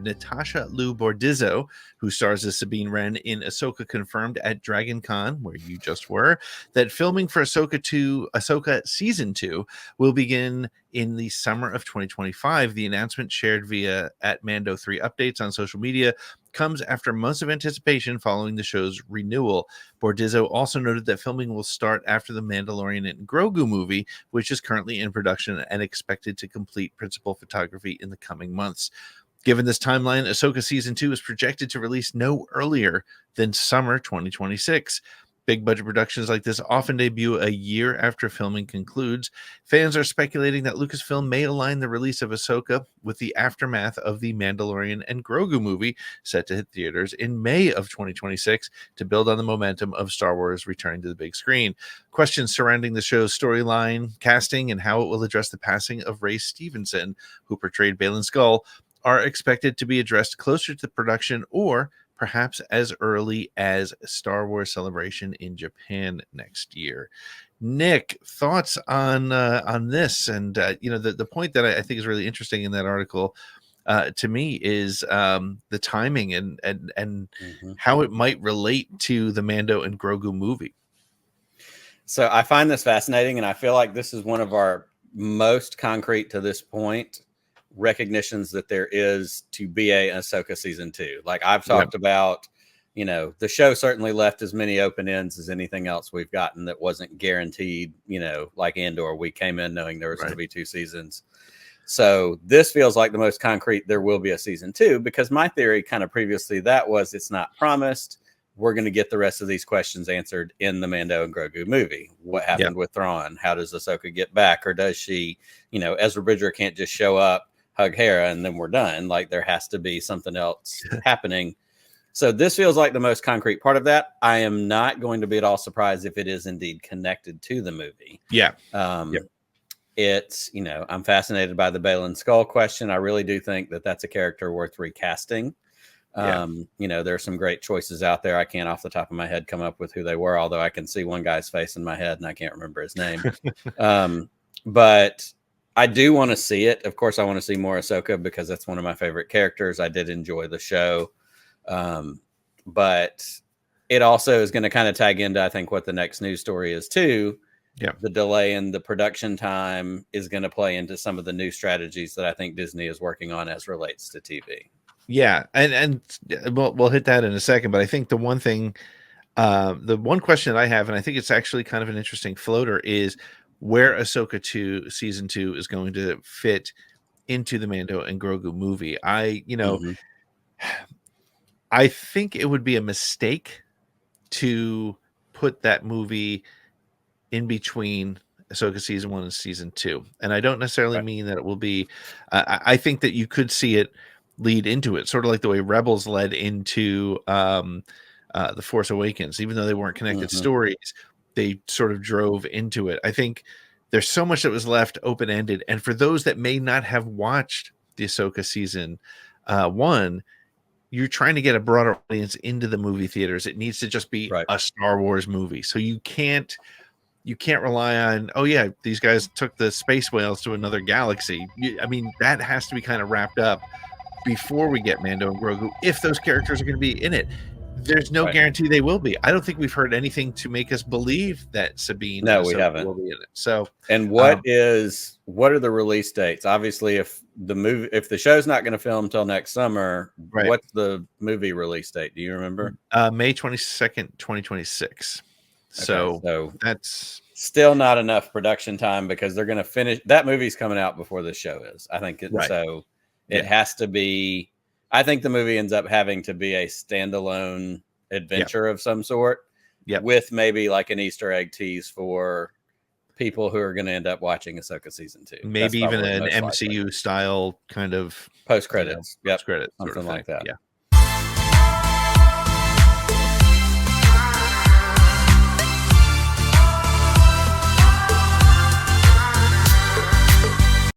Natasha Liu Bordizzo, who stars as Sabine Wren in Ahsoka, confirmed at Dragon Con, where you just were, that filming for Ahsoka Season 2 will begin in the summer of 2025. The announcement, shared via at Mando 3 updates on social media, comes after months of anticipation following the show's renewal. Bordizzo also noted that filming will start after the Mandalorian and Grogu movie, which is currently in production and expected to complete principal photography in the coming months. Given this timeline, Ahsoka Season 2 is projected to release no earlier than summer 2026. Big budget productions like this often debut a year after filming concludes. Fans are speculating that Lucasfilm may align the release of Ahsoka with the aftermath of the Mandalorian and Grogu movie, set to hit theaters in May of 2026, to build on the momentum of Star Wars returning to the big screen. Questions surrounding the show's storyline, casting, and how it will address the passing of Ray Stevenson, who portrayed Baylan Skoll, are expected to be addressed closer to the production, or perhaps as early as Star Wars Celebration in Japan next year. Nick, thoughts on this? And the point that I think is really interesting in that article, to me, is the timing and how it might relate to the Mando and Grogu movie. So I find this fascinating, and I feel like this is one of our most concrete to this point recognitions that there is to be a Ahsoka Season 2. Like I've talked about, the show certainly left as many open ends as anything else we've gotten that wasn't guaranteed, like Andor, we came in knowing there was going to be 2 seasons. So this feels like the most concrete there will be a Season 2, because my theory kind of previously that was it's not promised. We're going to get the rest of these questions answered in the Mando and Grogu movie. What happened with Thrawn? How does Ahsoka get back? Or does she, Ezra Bridger can't just show up, hug Hera, and then we're done. Like there has to be something else happening. So this feels like the most concrete part of that. I am not going to be at all surprised if it is indeed connected to the movie. It's, I'm fascinated by the Baylan Skoll question. I really do think that that's a character worth recasting. There's some great choices out there. I can't off the top of my head come up with who they were, although I can see one guy's face in my head and I can't remember his name. But I do want to see it. Of course, I want to see more Ahsoka because that's one of my favorite characters. I did enjoy the show. But it also is going to kind of tag into, I think, what the next news story is too. Yeah. The delay in the production time is going to play into some of the new strategies that I think Disney is working on as relates to TV. Yeah. And we'll hit that in a second, but I think the one thing, the one question that I have, and I think it's actually kind of an interesting floater, is where Ahsoka Season 2 is going to fit into the Mando and Grogu movie. I think it would be a mistake to put that movie in between Ahsoka Season 1 and Season 2. And I don't necessarily mean that it will be, I think that you could see it lead into it, sort of like the way Rebels led into The Force Awakens. Even though they weren't connected stories, they sort of drove into it. I think there's so much that was left open-ended. And for those that may not have watched the Ahsoka Season 1, you're trying to get a broader audience into the movie theaters. It needs to just be a Star Wars movie. So you can't rely on, these guys took the space whales to another galaxy. That has to be kind of wrapped up before we get Mando and Grogu, if those characters are going to be in it. There's no guarantee they will be. I don't think we've heard anything to make us believe that Sabine we haven't. Will be in it. So, and what are the release dates? Obviously, if the show's not going to film till next summer, what's the movie release date? Do you remember? May 22nd, 2026. Okay, so that's still not enough production time because they're going to finish. That movie's coming out before the show is. I think so. It has to be. I think the movie ends up having to be a standalone adventure of some sort, with maybe like an Easter egg tease for people who are going to end up watching Ahsoka Season 2. Maybe even an MCU style kind of post credits, post credits, something like that.